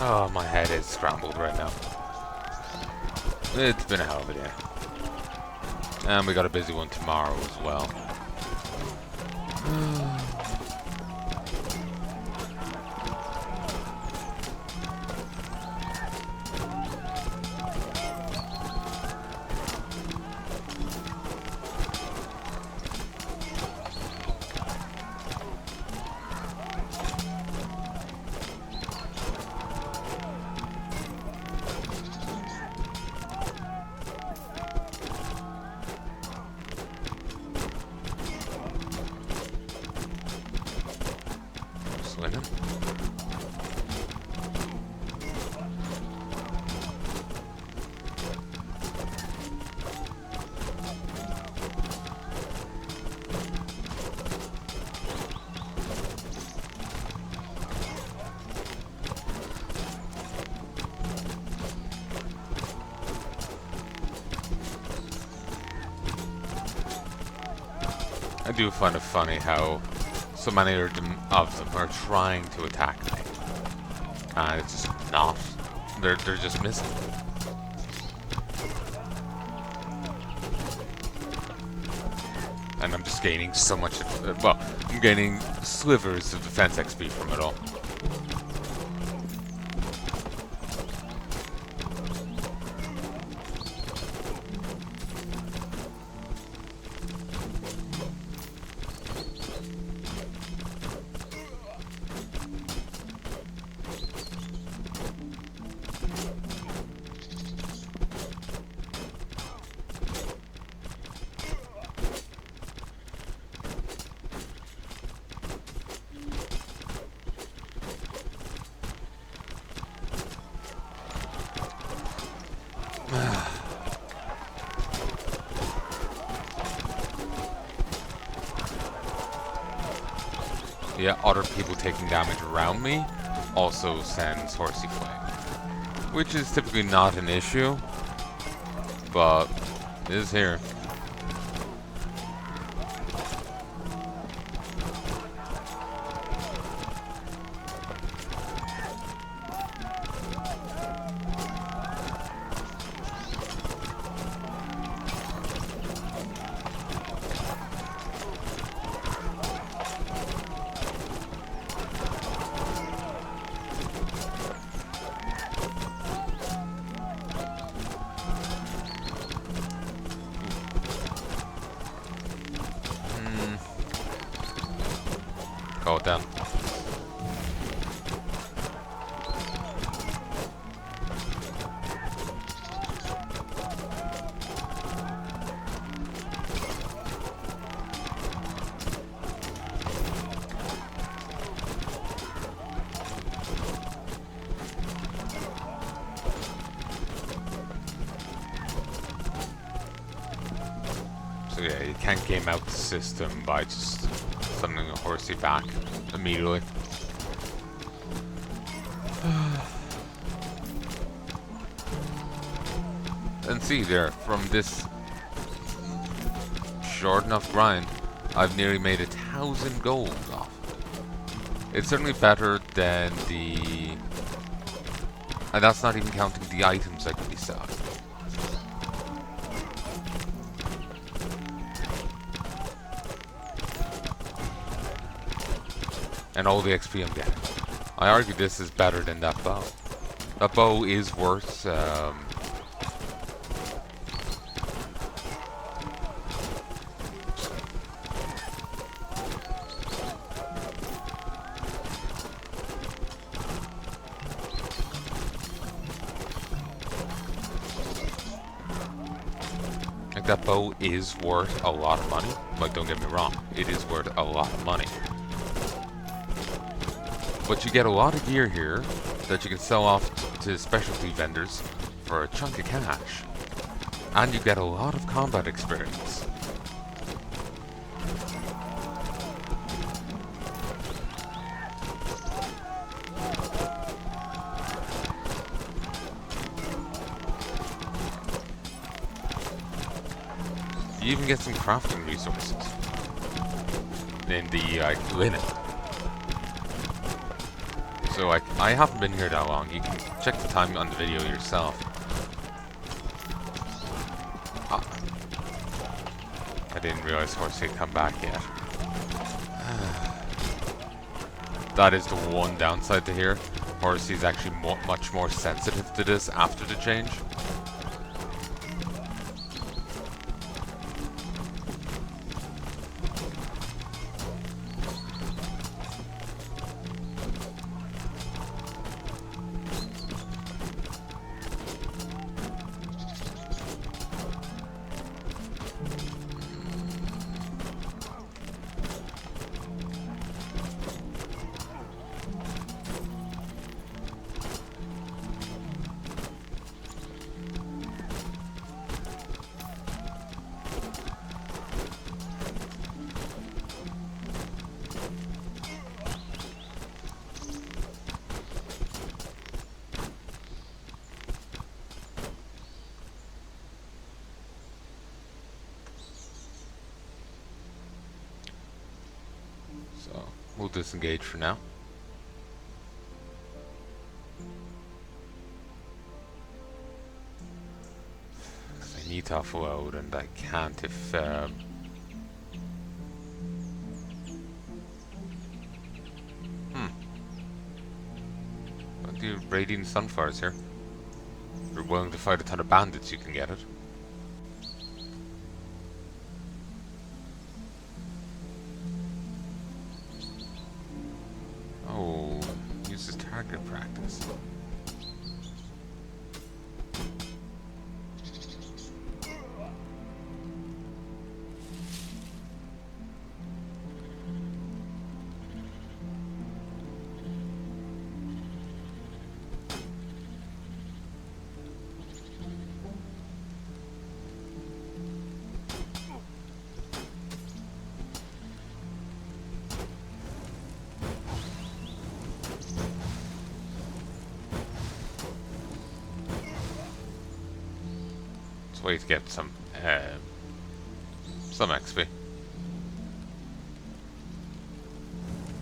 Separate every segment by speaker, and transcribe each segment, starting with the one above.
Speaker 1: Oh, my head is scrambled right now. It's been a hell of a day. And we got a busy one tomorrow as well. Swimming. I do find it funny how so many of them are trying to attack me. And it's just not. They're just missing. And I'm just gaining so much, well, I'm gaining slivers of defense XP from it all. Yeah, other people taking damage around me also sends Horsey Flame, which is typically not an issue, but it is here. Call it down. So yeah, you can't game out the system by just summoning a Horsey back immediately. And see there, from this short enough grind, I've nearly made 1,000 gold off. It's certainly better than the... And that's not even counting the items I could be selling. And all the XP I'm getting. I argue this is better than that bow. That bow is worth, like that bow is worth a lot of money. Like, don't get me wrong, it is worth a lot of money. But you get a lot of gear here that you can sell off to specialty vendors for a chunk of cash. And you get a lot of combat experience. You even get some crafting resources in the linen. So So like, I haven't been here that long. You can check the time on the video yourself. Ah. I didn't realize Horsey had come back yet. That is the one downside to here. Horsey is actually much more sensitive to this after the change. So, we'll disengage for now. I need to offload and I can't if... What do you Radiant Sunfires here? If you're willing to fight a ton of bandits, you can get it. Oh, uses target practice. Way to get some XP.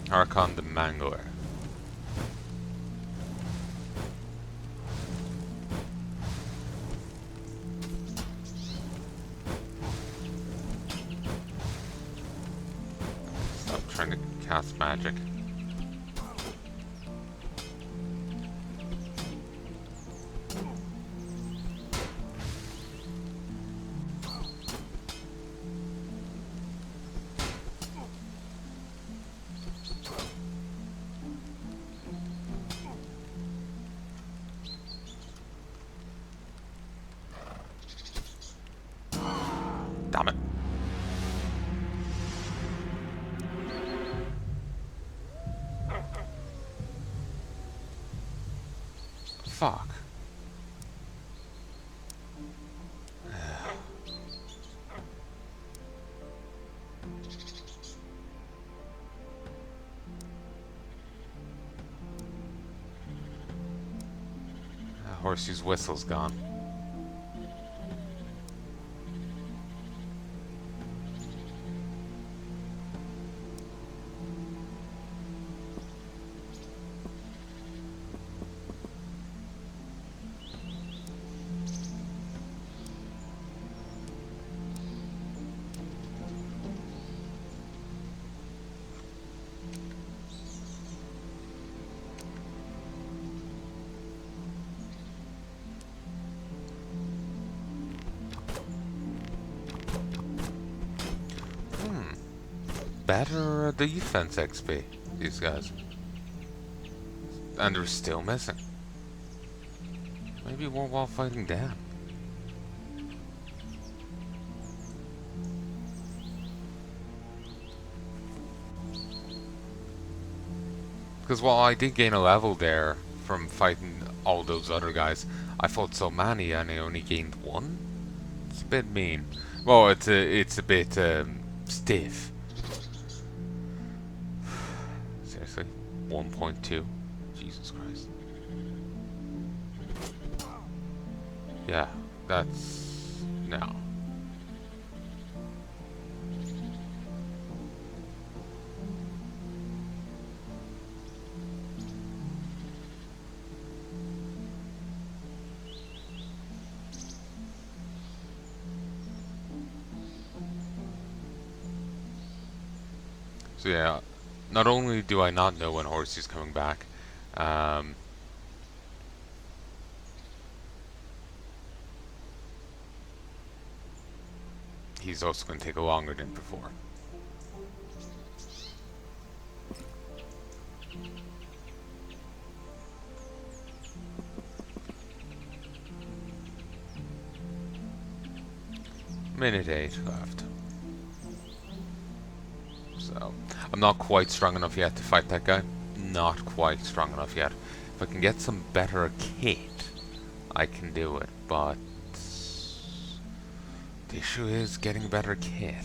Speaker 1: Archon the Mangler. Stop trying to cast magic. Damn it. Fuck. Horsey's whistle's gone. Better defense XP, these guys. And they're still missing. Maybe one while fighting Dan. Because while I did gain a level there from fighting all those other guys, I fought so many and I only gained one? It's a bit mean. Well, it's a bit stiff. Seriously? 1.2? Jesus Christ. Yeah, that's... no. So yeah, not only do I not know when Horsey's coming back, um, he's also going to take longer than before. Minute 8 left. So, I'm not quite strong enough yet to fight that guy. Not quite strong enough yet. If I can get some better kit, I can do it, but the issue is getting better kit.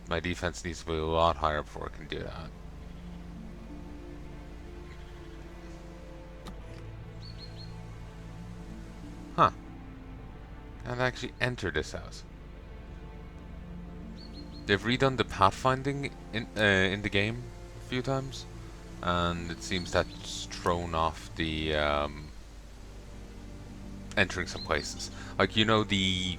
Speaker 1: My defense needs to be a lot higher before I can do that. Huh. Can't actually enter this house. They've redone the pathfinding in the game a few times, and it seems that's thrown off the entering some places. Like, you know, the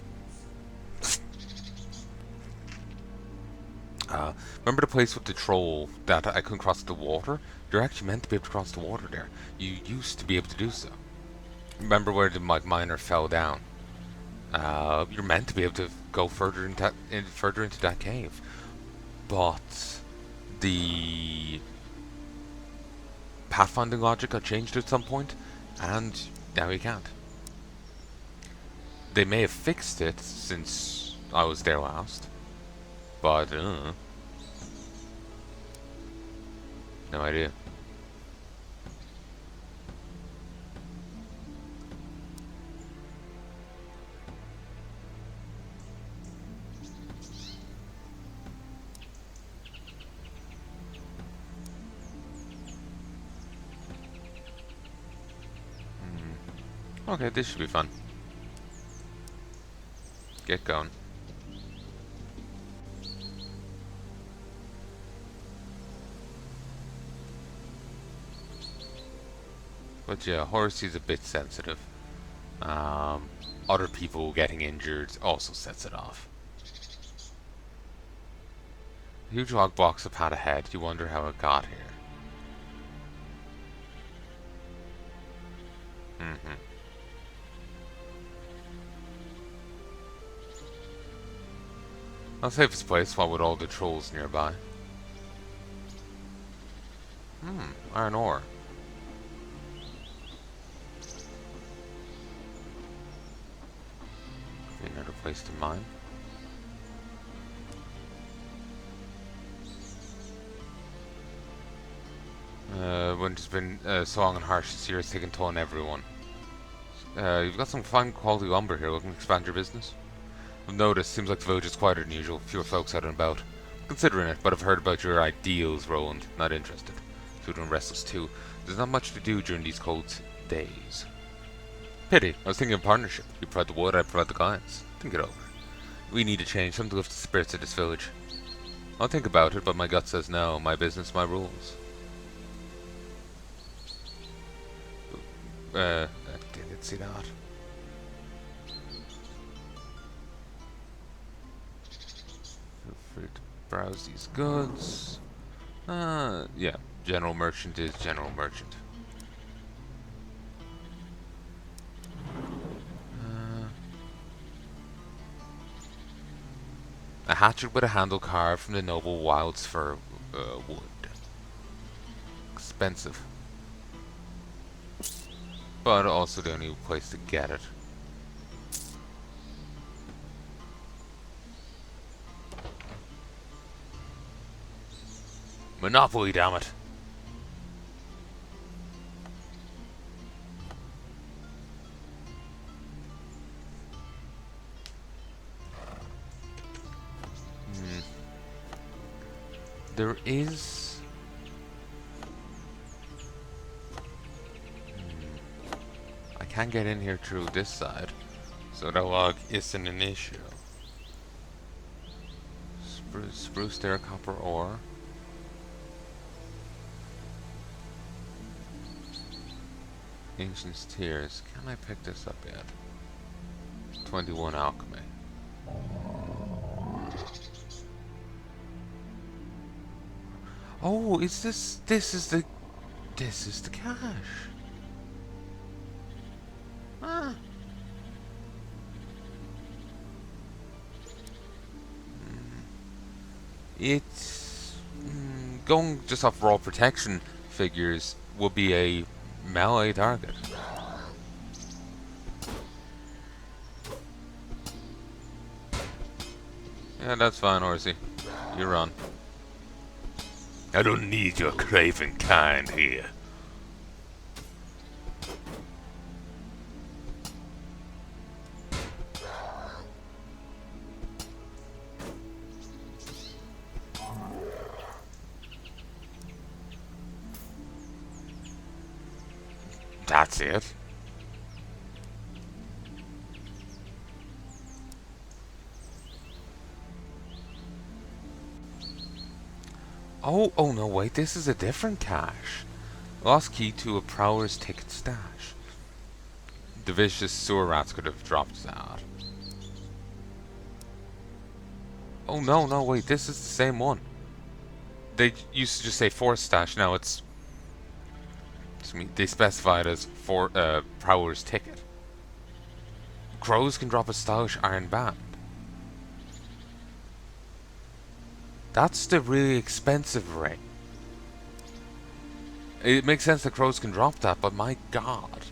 Speaker 1: remember the place with the troll that I couldn't cross the water? You're actually meant to be able to cross the water there. You used to be able to do so. Remember where the miner fell down? You're meant to be able to go further into that cave, but the pathfinding logic got changed at some point, and now you can't. They may have fixed it since I was there last, but no idea. Okay, this should be fun. Get going. But yeah, Horsey's a bit sensitive. Other people getting injured also sets it off. Huge log blocks a pad ahead. You wonder how it got here. I'll save this place while with all the trolls nearby. Iron ore. Be another place to mine. Winter's been so long and harsh this year, it's taken toll on everyone. You've got some fine quality lumber here. Looking to expand your business? I've noticed, seems like the village is quieter than usual. Fewer folks out and about. Considering it, but I've heard about your ideals, Roland. Not interested. Food and restless too. There's not much to do during these cold days. Pity. I was thinking of partnership. You provide the wood, I provide the clients. Think it over. We need a change. Something to lift the spirits of this village. I'll think about it, but my gut says no. My business, my rules. I didn't see that. Feel free to browse these goods. Yeah. General merchant is general merchant. A hatchet with a handle carved from the noble wilds fir wood. Expensive. But also the only place to get it. Monopoly, damn it. There is... I can't get in here through this side, so that log isn't an issue. Spruce there, copper ore. Ancient's Tears. Can I pick this up yet? 21 alchemy. Oh, is this... This is the cache. Ah. It's... going just off raw protection figures will be a melee target. Yeah, that's fine, Horsey. You run. I don't need your craven kind here. That's it. Oh no, wait, this is a different cache. Lost key to a prowler's ticket stash. The vicious sewer rats could have dropped that. Oh no, wait, this is the same one. They used to just say force stash, now it's... They specified as prowler's ticket. Crows can drop a stylish iron band. That's the really expensive ring. It makes sense that crows can drop that, but my god.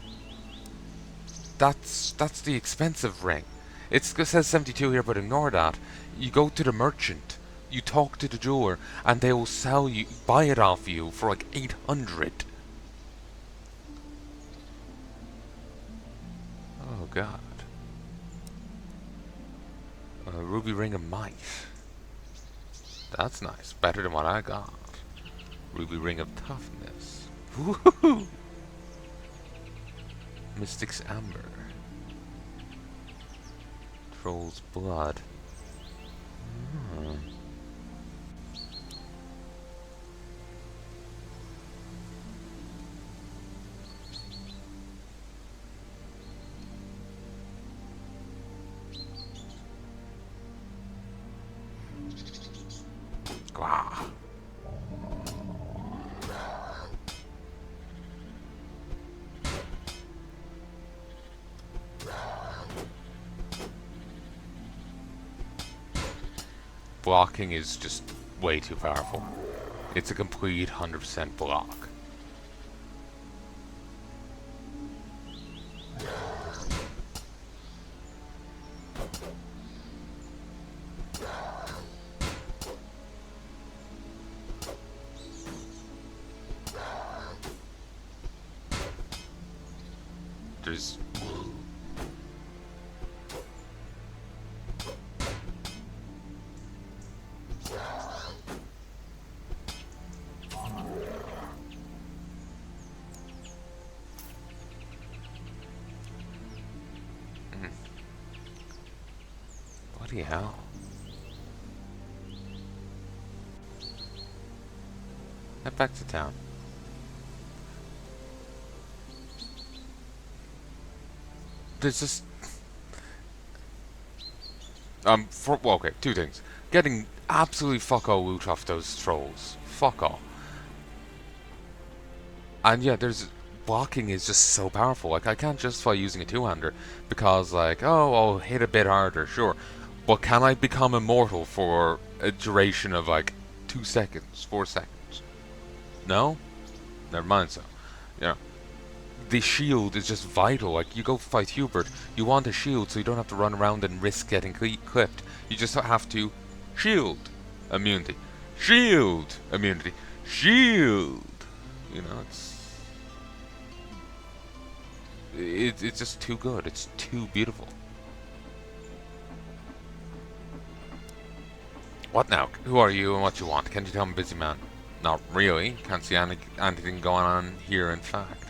Speaker 1: That's the expensive ring. It says 72 here, but ignore that. You go to the merchant, you talk to the jeweler, and they will sell you, buy it off you for like 800. Oh god. A ruby ring of might. That's nice. Better than what I got. Ruby ring of toughness. Woohoo! Mystic's amber. Troll's blood. Gwah. Blocking is just way too powerful. It's a complete 100% block. There's... Bloody hell. Head back to town. There's just... well, okay, two things. Getting absolutely fuck all loot off those trolls. Fuck all. And yeah, there's... Blocking is just so powerful. Like, I can't justify using a two-hander because, like, oh, I'll hit a bit harder, sure. But can I become immortal for a duration of, like, 2 seconds, 4 seconds? No? Never mind, so. You know. The shield is just vital. Like, you go fight Hubert, you want a shield so you don't have to run around and risk getting clipped. You just have to shield immunity. Shield immunity. Shield! You know, it's just too good. It's too beautiful. What now? Who are you and what you want? Can you tell me, busy man? Not really. Can't see anything going on here, in fact.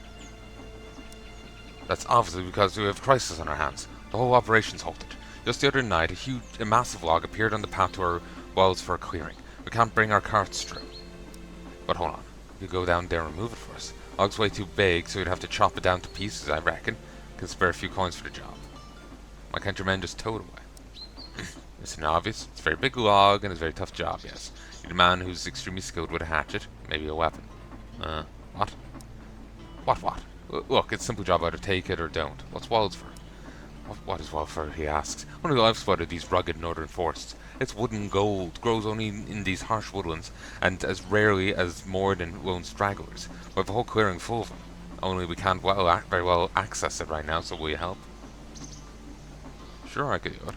Speaker 1: That's obviously because we have a crisis on our hands. The whole operation's halted. Just the other night, a massive log appeared on the path to our wells for a clearing. We can't bring our carts through. But hold on. You go down there and remove it for us. Log's way too big, so you'd have to chop it down to pieces, I reckon. Can spare a few coins for the job. Why can't your men just tow it away? It's an obvious. It's a very big log and it's a very tough job, yes. Need a man who's extremely skilled with a hatchet, maybe a weapon. What? What? Look, it's a simple job, either take it or don't. What's Wildfur? What is Wildfur, he asks. Only I've spotted these rugged northern forests. It's wood and gold, grows only in these harsh woodlands, and as rarely as more than lone stragglers. We have a whole clearing full of them. Only we can't very well access it right now, so will you help? Sure, I could do it.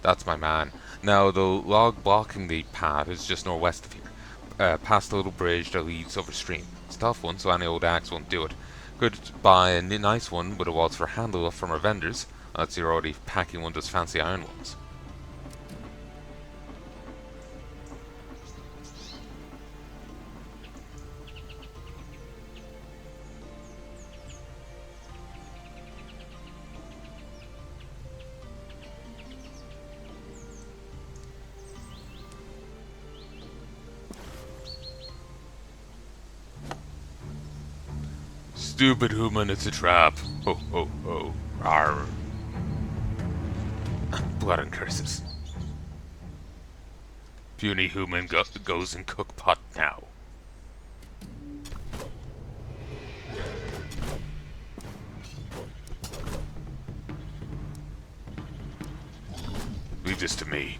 Speaker 1: That's my man. Now, the log blocking the path is just northwest of here, past the little bridge that leads over stream. It's a tough one, so any old axe won't do it. Could buy a nice one with a Waltz handle from our vendors. That's you're already packing one of those fancy iron ones. Stupid human, it's a trap. Ho ho ho. Arr. Blood and curses. Puny human goes in cook pot now. Leave this to me.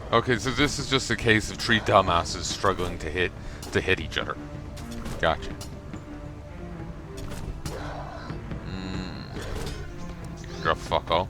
Speaker 1: Okay, so this is just a case of three dumbasses struggling to hit each other. Gotcha. You're a fuck all.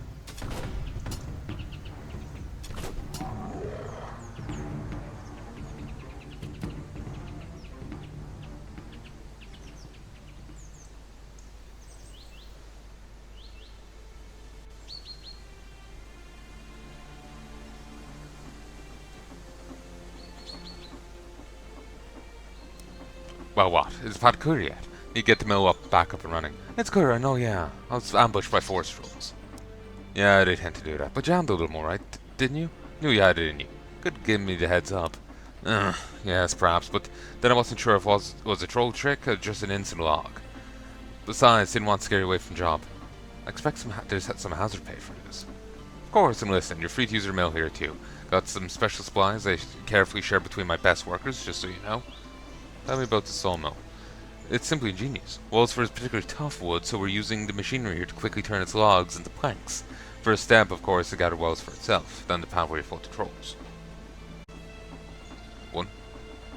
Speaker 1: Well, what? Is the pot clear yet? You get the mill back up and running. It's clear, I know, yeah. I was ambushed by forest trolls. Yeah, they tend to do that. But you handled them alright, didn't you? Knew you had it in you. Could give me the heads up. Yes, perhaps, but then I wasn't sure if it was a troll trick or just an instant log. Besides, didn't want to scare you away from the job. I expect there's some hazard pay for this. Of course, and listen, you're free to use your mill here too. Got some special supplies I carefully share between my best workers, just so you know. Tell me about the sawmill. It's simply ingenious. Wellsford is particularly tough wood, so we're using the machinery here to quickly turn its logs into planks. First step, of course, to gather Wellsford itself, then the pathway for the trolls. 1,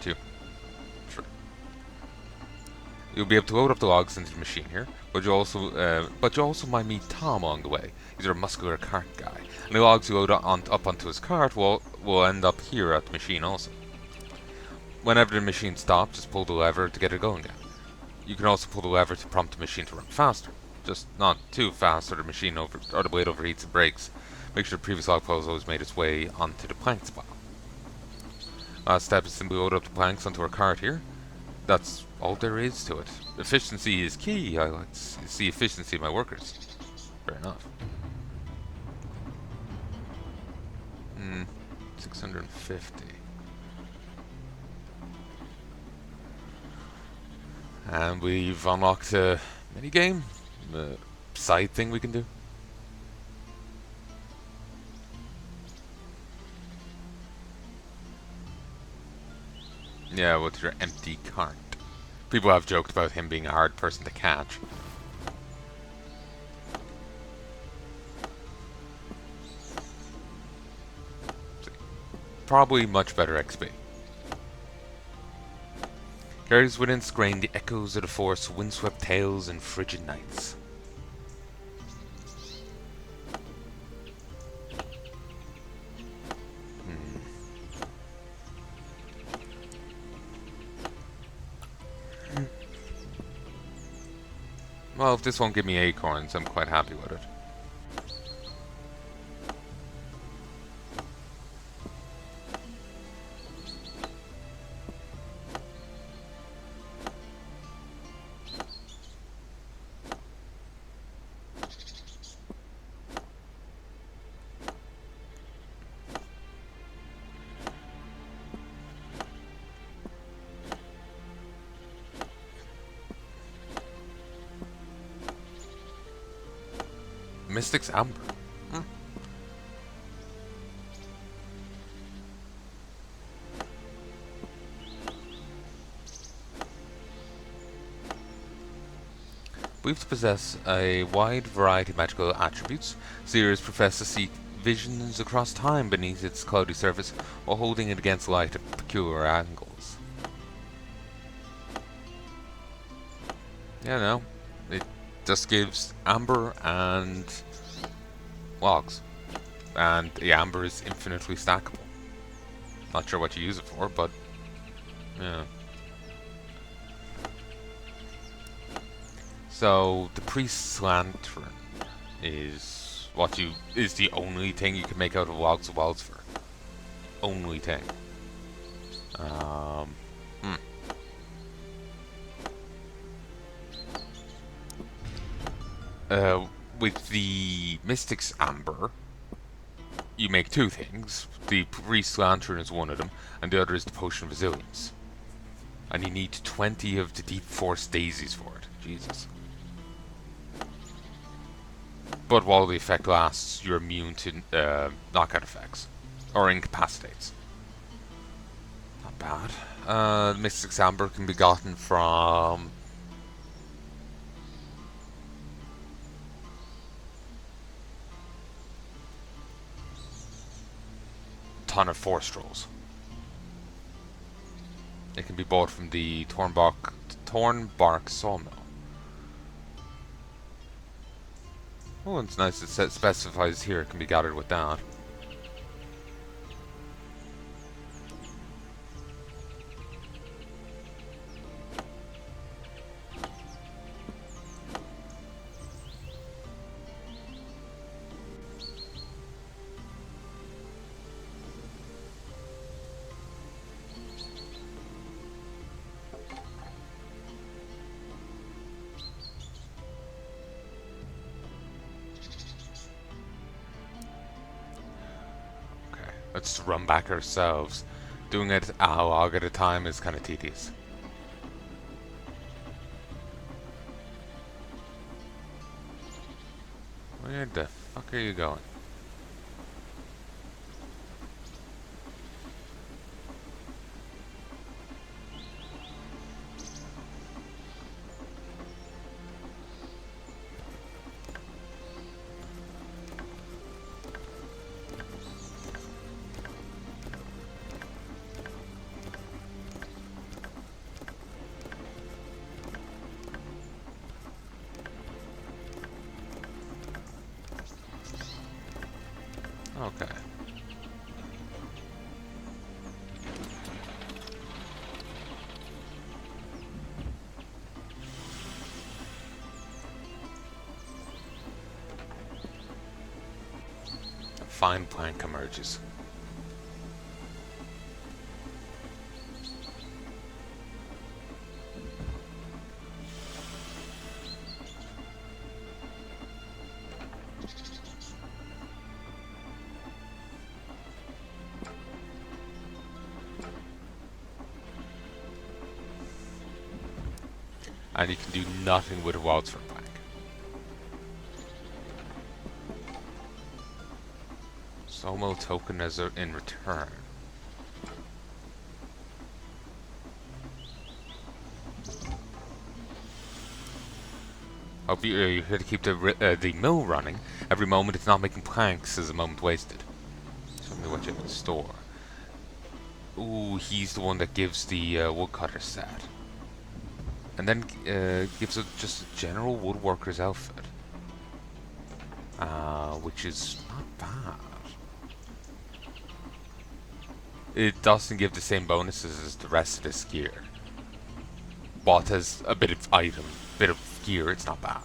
Speaker 1: 2, 3. You'll be able to load up the logs into the machine here, but you also might meet Tom along the way. He's our muscular cart guy, and the logs you load up onto his cart will end up here at the machine also. Whenever the machine stops, just pull the lever to get it going again. You can also pull the lever to prompt the machine to run faster. Just not too fast or the blade overheats and breaks. Make sure the previous log pile has always made its way onto the planks pile. Last step is simply load up the planks onto our cart here. That's all there is to it. Efficiency is key. I like to see efficiency of my workers. Fair enough. 650. And we've unlocked a minigame, a side thing we can do. Yeah, with your empty cart. People have joked about him being a hard person to catch. Probably much better XP. Carries within its grain the echoes of the forest's windswept tales and frigid nights. Well, if this won't give me acorns, I'm quite happy with it. Mystic's Amber. Hmm. Believed to possess a wide variety of magical attributes, seers profess to see visions across time beneath its cloudy surface while holding it against light at peculiar angles. Yeah, no. It just gives amber and logs. And the amber is infinitely stackable. Not sure what you use it for, but yeah. So the priest's lantern is the only thing you can make out of logs of Wildfur. Only thing. Hmm. With the Mystic's Amber, you make two things. The Priest's Lantern is one of them, and the other is the Potion of Resilience. And you need 20 of the Deep Force Daisies for it. Jesus. But while the effect lasts, you're immune to knockout effects. Or incapacitates. Not bad. The Mystic's Amber can be gotten from ton of forest trolls. It can be bought from the Thornbark Sawmill. Oh, it's nice it specifies here it can be gathered with that. Let's run back ourselves. Doing it a log at a time is kind of tedious. Where the fuck are you going? Okay. A fine plank emerges. And you can do nothing with a Wildfur plank. Somo token as in return. Hope you're here to keep the mill running. Every moment it's not making planks is a moment wasted. Show me what you have in store. Ooh, he's the one that gives the woodcutter set. And then gives it just a general woodworker's outfit. Which is not bad. It doesn't give the same bonuses as the rest of this gear. But as a bit of bit of gear, it's not bad.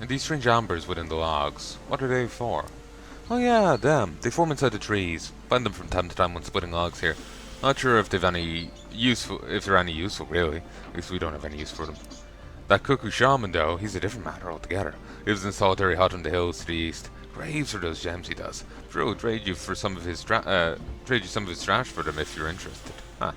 Speaker 1: And these strange ambers within the logs, what are they for? Oh yeah, them. They form inside the trees. Find them from time to time when splitting logs here. Not sure if they're any useful really. At least we don't have any use for them. That cuckoo shaman though, he's a different matter altogether. Lives in a solitary hut in the hills to the east. Graves for those gems he does. Sure, will trade you for some of his trash for them if you're interested. Huh.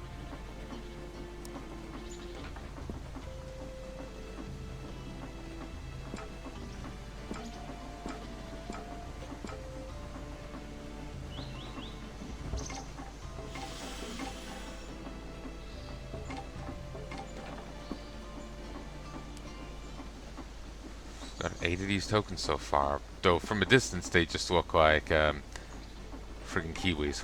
Speaker 1: Got 8 of these tokens so far, though from a distance they just look like friggin' kiwis.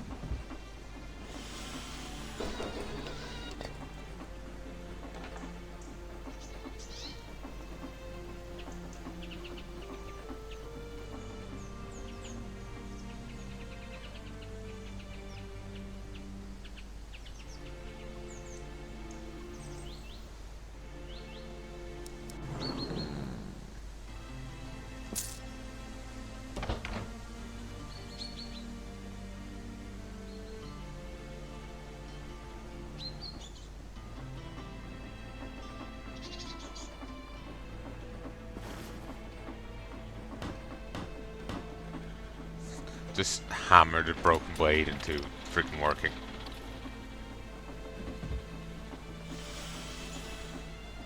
Speaker 1: Just hammered a broken blade into freaking working.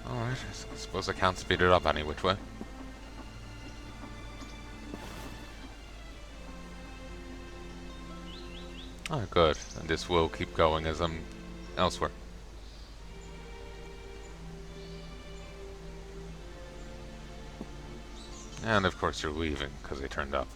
Speaker 1: Alright, I suppose I can't speed it up any which way. Oh, good. And this will keep going as I'm elsewhere. And of course you're leaving, because they turned up.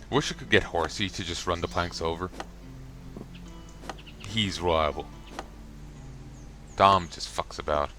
Speaker 1: Wish I could get Horsey to just run the planks over. He's reliable. Dom just fucks about.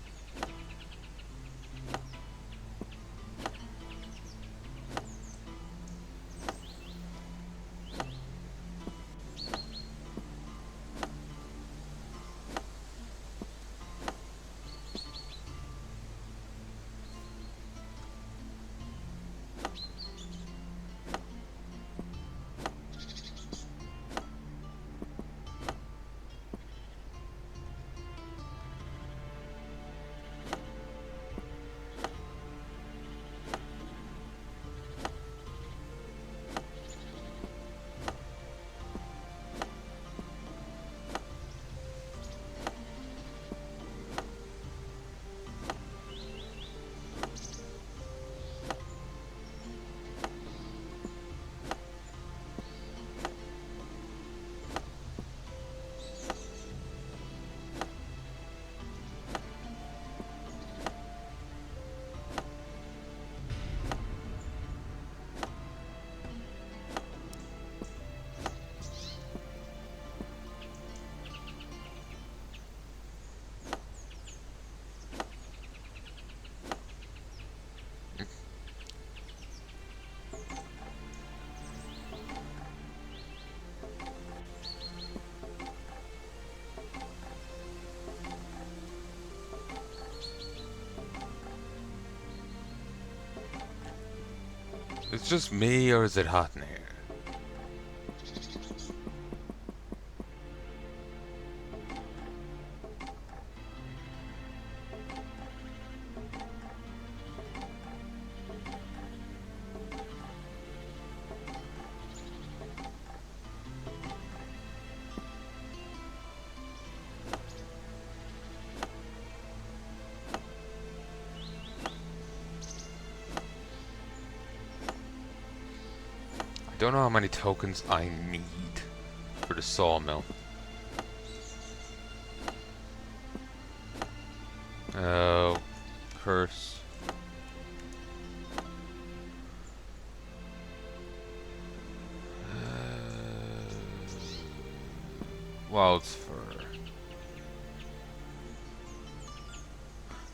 Speaker 1: It's just me, or is it hot in here? I don't know how many tokens I need for the sawmill. Oh, curse. Wild's fur.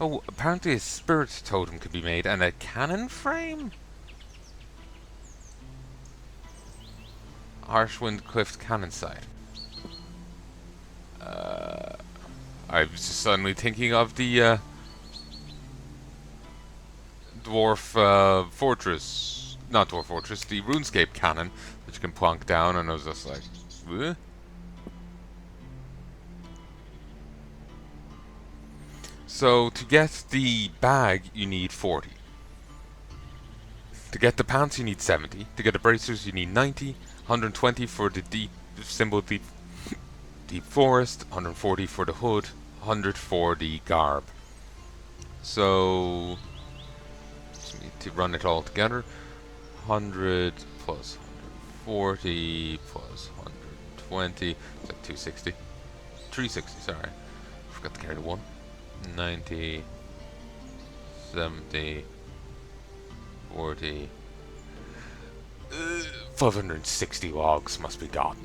Speaker 1: Oh, apparently a spirit totem could be made and a cannon frame? Harshwind Cliff cannon sight. I was just suddenly thinking of the dwarf fortress, not dwarf fortress, the RuneScape cannon, which you can plonk down, and I was just like, "Bleh?" So to get the bag, you need 40. To get the pants, you need 70. To get the bracers, you need 90. 120 for the deep forest. 140 for the hood. 100 for the garb. So just need to run it all together. 100 plus 140 plus 20. Is that 260? 360, sorry. Forgot to carry the 1. 90. 70. 40. 560 logs must be gotten.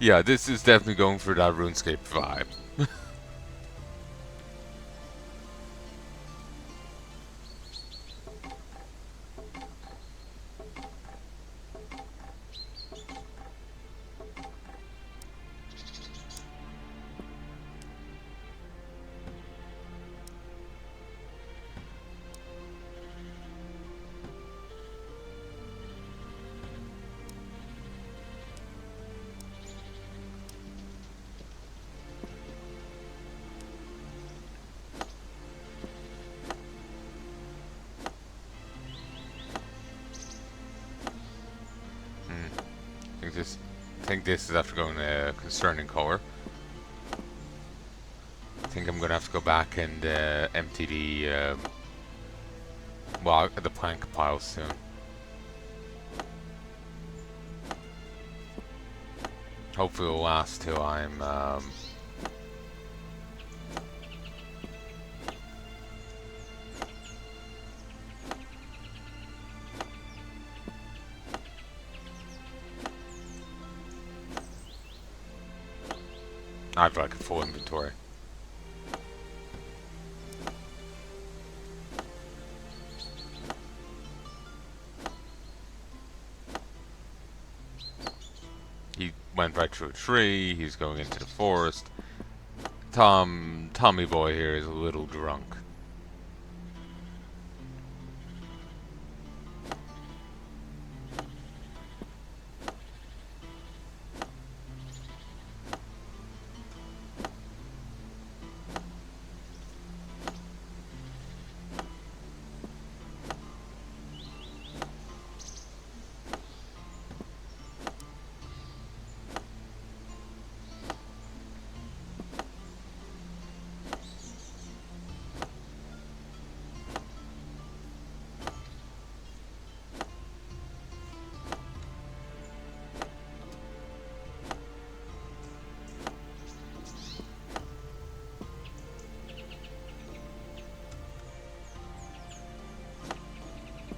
Speaker 1: Yeah, this is definitely going for that RuneScape vibe. I think this is after going concerning color. I think I'm gonna have to go back and empty the well, the plank pile soon. Hopefully it'll last till I'm I have like a full inventory. He went right through a tree, he's going into the forest. Tommy boy here is a little drunk.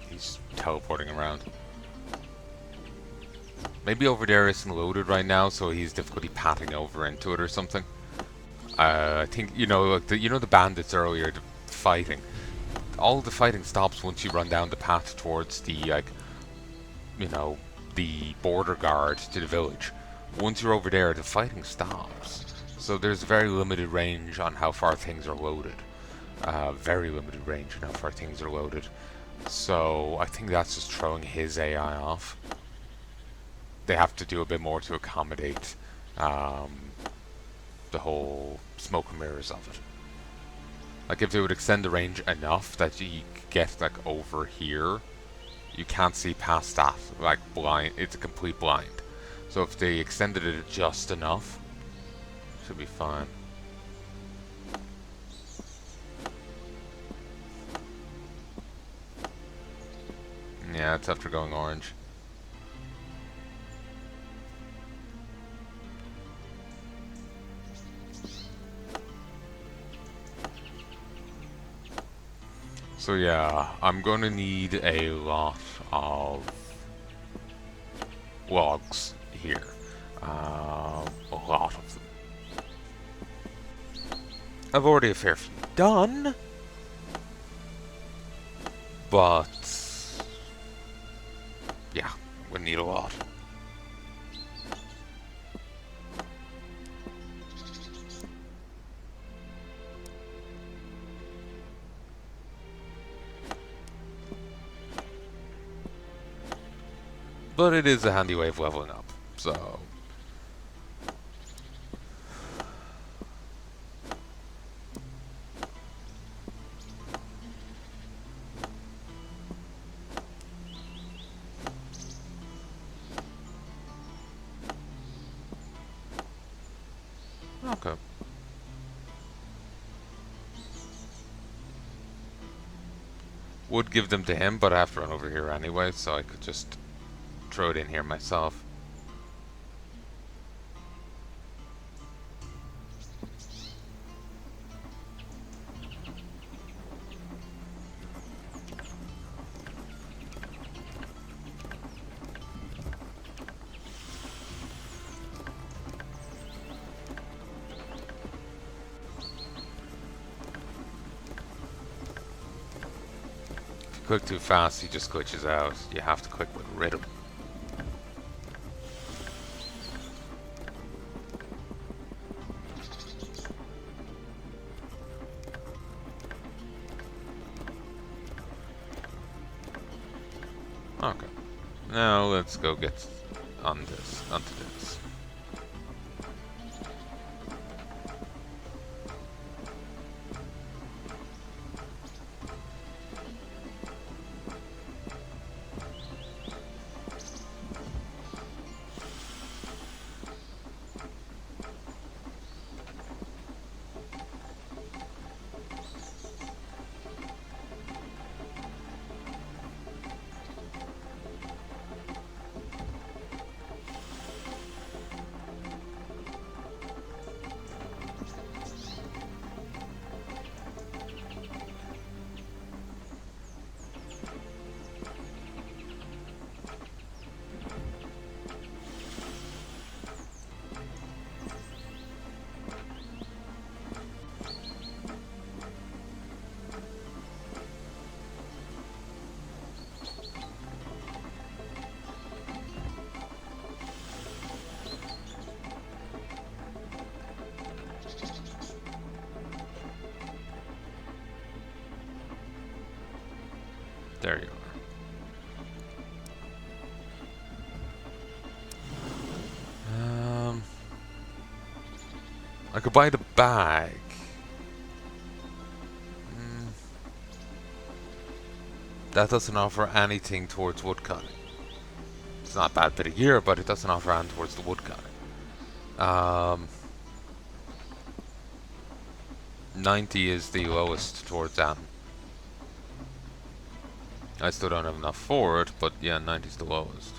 Speaker 1: He's teleporting around. Maybe over there isn't loaded right now, so he's difficulty patting over into it or something. I think like the bandits earlier, the fighting. All the fighting stops once you run down the path towards the the border guard to the village. Once you're over there, the fighting stops. So there's very limited range on how far things are loaded. Very limited range on how far things are loaded. So I think that's just throwing his AI off. They have to do a bit more to accommodate the whole smoke and mirrors of it. Like if they would extend the range enough that you get like over here, you can't see past that. Like blind, it's a complete blind. So if they extended it just enough, should be fine. Yeah, it's after going orange. So yeah, I'm going to need a lot of logs here. A lot of them. I've already a fair few done, but yeah, we need a lot. But it is a handy way of leveling up, so... Okay. Would give them to him, but I have to run over here anyway, so I could just throw it in here myself. Click too fast, he just glitches out. You have to click with rhythm. Okay. Now let's go get onto this. There you are. I could buy the bag. That doesn't offer anything towards woodcutting. It's not a bad bit of gear, but it doesn't offer anything towards the woodcutting. 90 is the lowest towards that. I still don't have enough for it, but yeah, 90 is the lowest.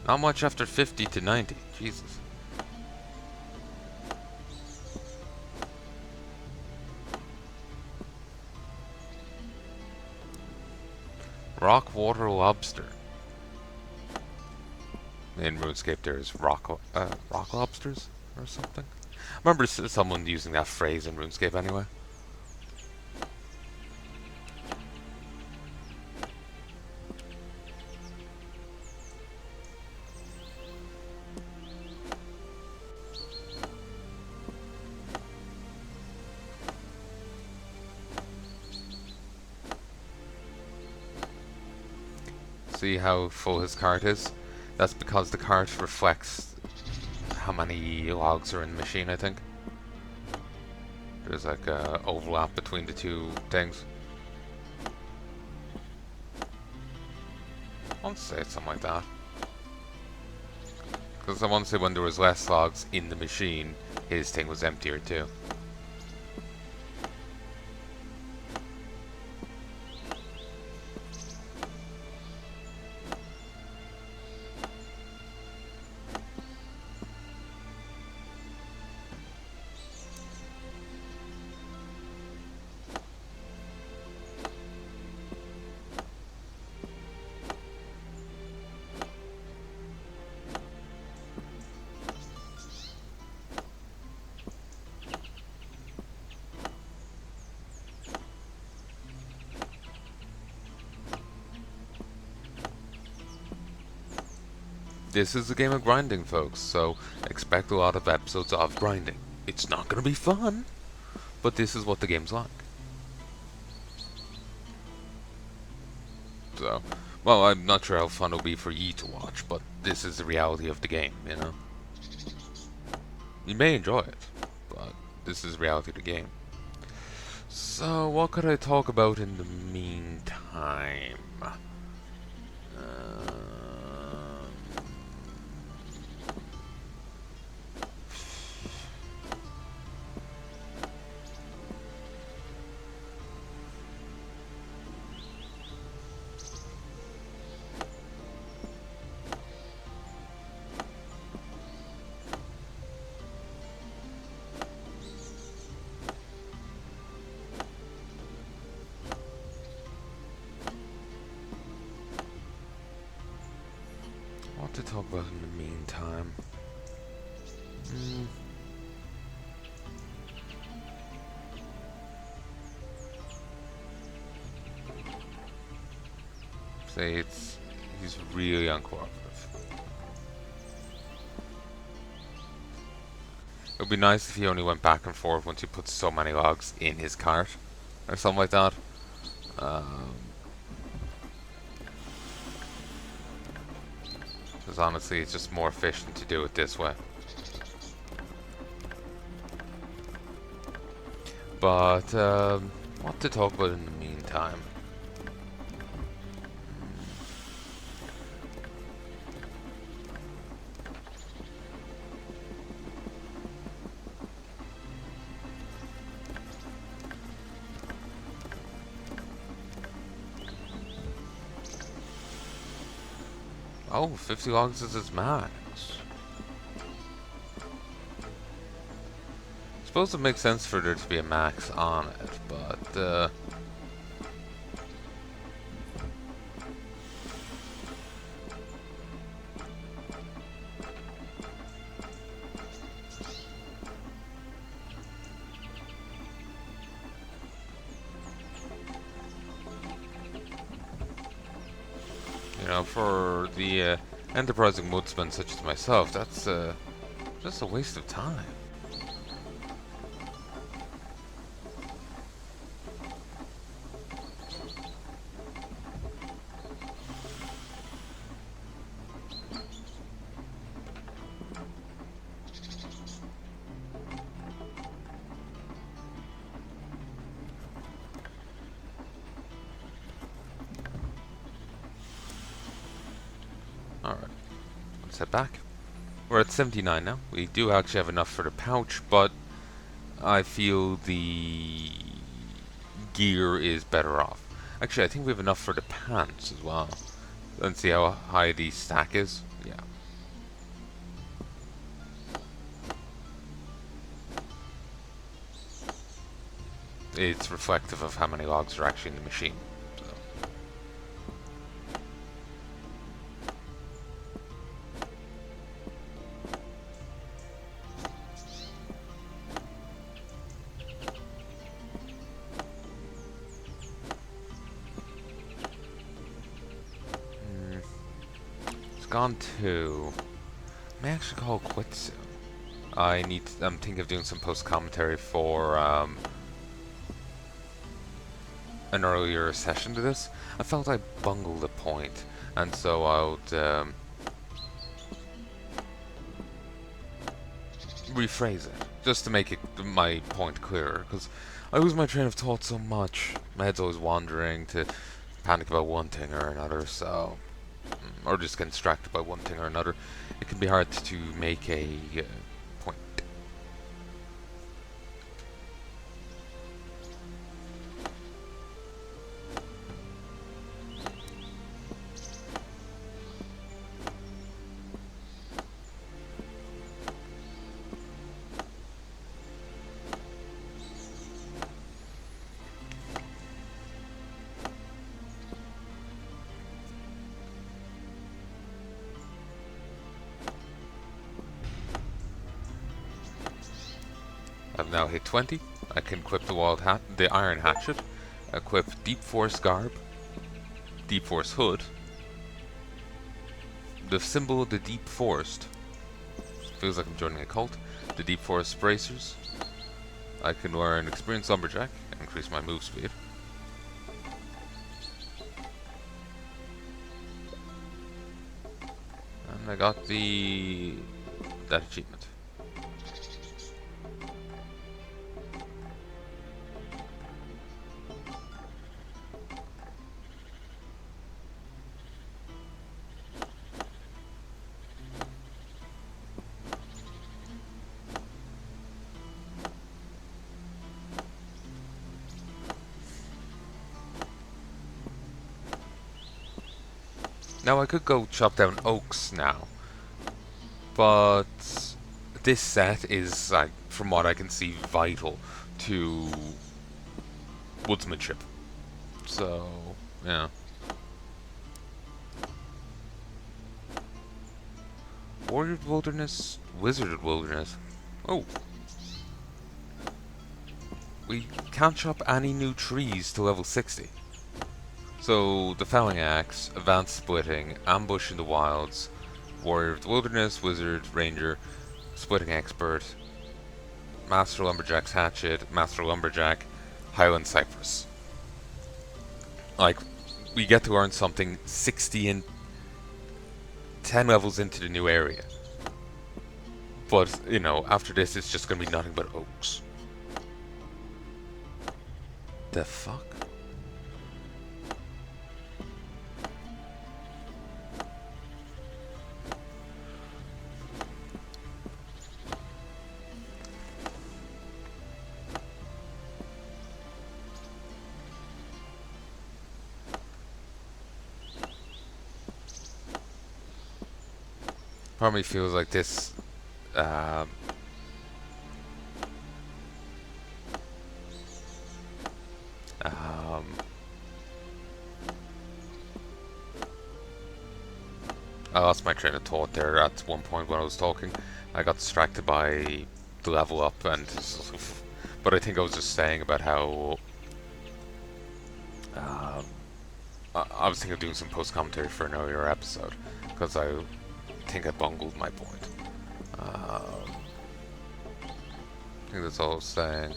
Speaker 1: Not much after 50 to 90. Jesus. Rock, water, lobster. In RuneScape there's rock lobsters or something. I remember someone using that phrase in RuneScape anyway. See how full his cart is? That's because the cart reflects how many logs are in the machine, I think. There's like a overlap between the two things. I want to say it's something like that. Because I want to say when there was less logs in the machine, his thing was emptier too. This is a game of grinding, folks, so expect a lot of episodes of grinding. It's not going to be fun, but this is what the game's like. So, well, I'm not sure how fun it'll be for you to watch, but this is the reality of the game, you know? You may enjoy it, but this is the reality of the game. So, what could I talk about in the meantime? What to talk about in the meantime? Say he's really uncooperative. It would be nice if he only went back and forth once he put so many logs in his cart, or something like that. Because honestly, it's just more efficient to do it this way. But, what to talk about in the meantime? Oh, 50 logs is his max. I suppose it makes sense for there to be a max on it, but, you know, for the enterprising woodsman such as myself, that's just a waste of time. Alright, let's head back. We're at 79 now. We do actually have enough for the pouch, but I feel the gear is better off. Actually, I think we have enough for the pants as well. Let's see how high the stack is. Yeah. It's reflective of how many logs are actually in the machine. Gone to. I may actually call quits soon. I'm thinking of doing some post commentary for an earlier session to this. I felt I bungled a point, and so I would rephrase it just to make my point clearer. Because I lose my train of thought so much. My head's always wandering to panic about one thing or another. So. Or just get distracted by one thing or another, it can be hard to make a point. I've now hit 20. I can equip the iron hatchet, equip deep force garb, deep force hood, the symbol of the deep forest. Feels like I'm joining a cult. The deep forest bracers. I can learn experienced lumberjack and increase my move speed. And I got that achievement. Now I could go chop down oaks now, but this set is, from what I can see, vital to woodsmanship. So, yeah. Warrior Wilderness, Wizarded Wilderness. Oh. We can't chop any new trees to level 60. So, the Felling Axe, Advanced Splitting, Ambush in the Wilds, Warrior of the Wilderness, Wizard, Ranger, Splitting Expert, Master Lumberjack's Hatchet, Master Lumberjack, Highland Cypress. Like, we get to learn something 60 and 10 levels into the new area. But, you know, after this it's just gonna be nothing but oaks. The fuck? Part of me feels like this, I'll I lost my train of thought there at one point when I was talking. I got distracted by the level up, and but I think I was just saying about how I was thinking of doing some post commentary for an earlier episode because I think I bungled my point. I think that's all I was saying.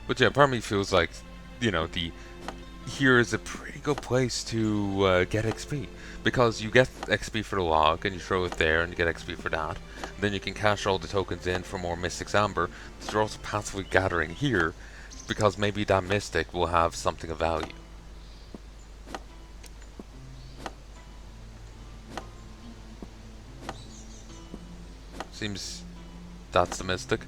Speaker 1: But yeah, part of me feels like, you know, here is a pretty good place to get XP. Because you get XP for the log, and you throw it there, and you get XP for that. And then you can cash all the tokens in for more Mystic's Amber that you're also passively gathering here, because maybe that Mystic will have something of value. Seems that's the Mystic.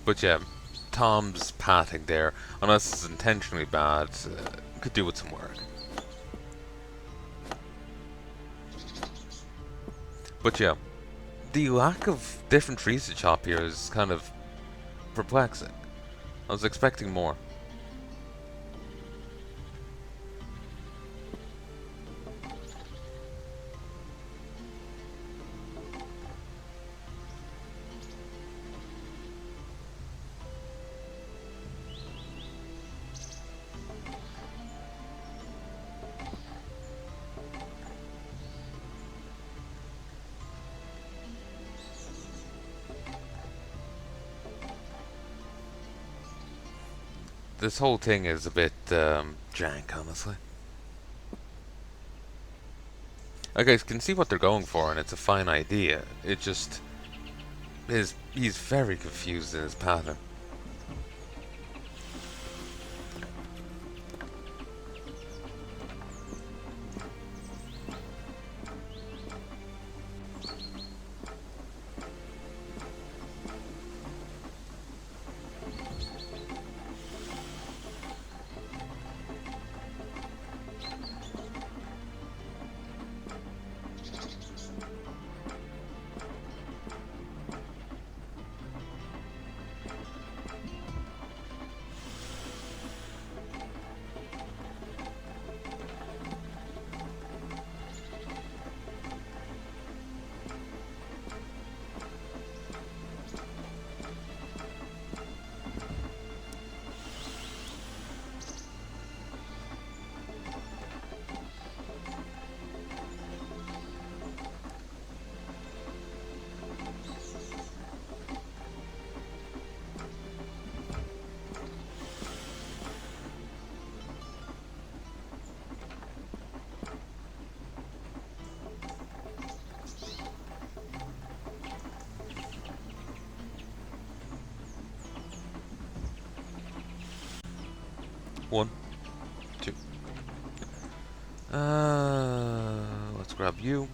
Speaker 1: But yeah, Tom's pathing there, unless it's intentionally bad, could do with some work. But yeah, the lack of different trees to chop here is kind of perplexing. I was expecting more. This whole thing is a bit jank, honestly. I guys can see what they're going for, and it's a fine idea. It just he's very confused in his pattern. 1, 2. Let's grab you.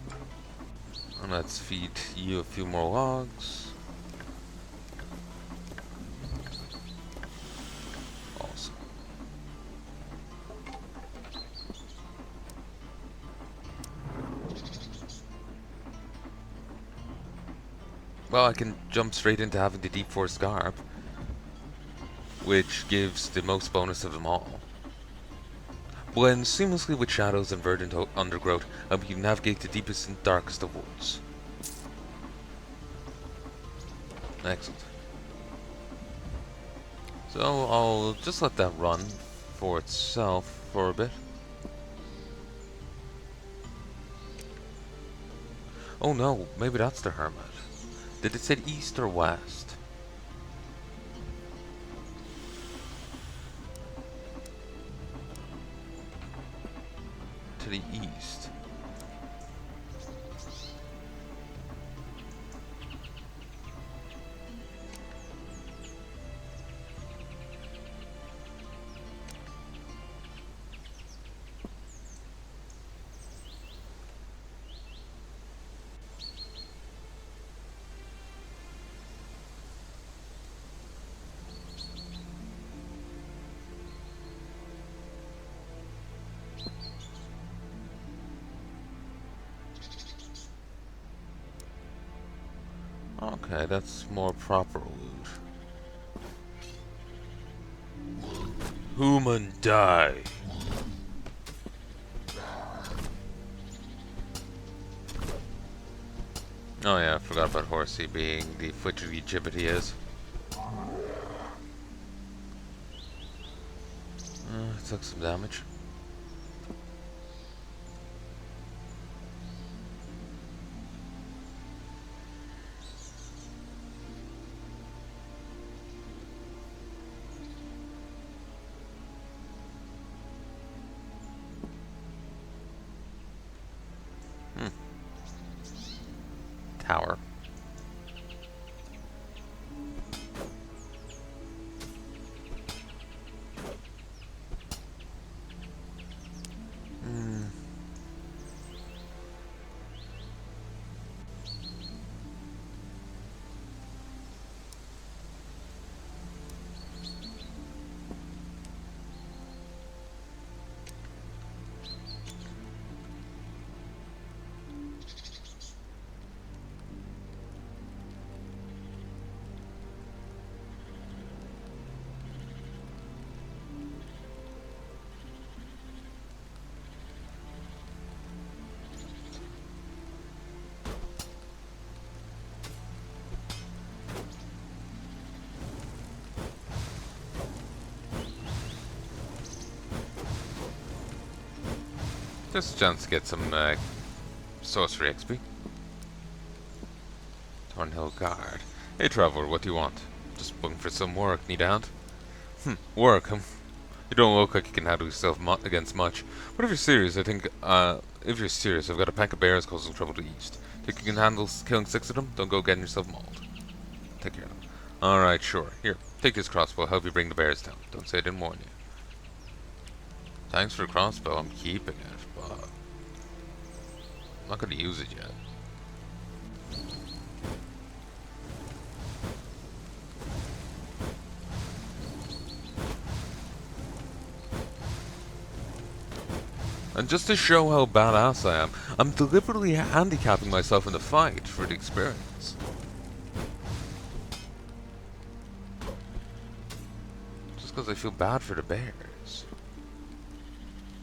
Speaker 1: And let's feed you a few more logs. Awesome. Well, I can jump straight into having the Deep Forest Garb, which gives the most bonus of them all. Blends seamlessly with shadows and verdant undergrowth, and you navigate the deepest and darkest of woods. Excellent. So I'll just let that run for itself for a bit. Oh no, maybe that's the hermit. Did it say east or west? To the east. Okay, that's more proper loot. Human die. Oh yeah, I forgot about Horsey being the fidgety gibbet he is. Took some damage. Tower. Just a chance to get some sorcery XP. Thornhill Guard. Hey traveler, what do you want? Just looking for some work. Need a hand? Work, You don't look like you can handle yourself against much. But if you're serious, I've got a pack of bears causing trouble to the east. Think you can handle killing 6 of them? Don't go getting yourself mauled. Take care of them. Alright, sure. Here, take this crossbow. I'll help you bring the bears down. Don't say I didn't warn you. Thanks for the crossbow. I'm keeping it, but I'm not going to use it yet. And just to show how badass I am, I'm deliberately handicapping myself in the fight for the experience. Just because I feel bad for the bears.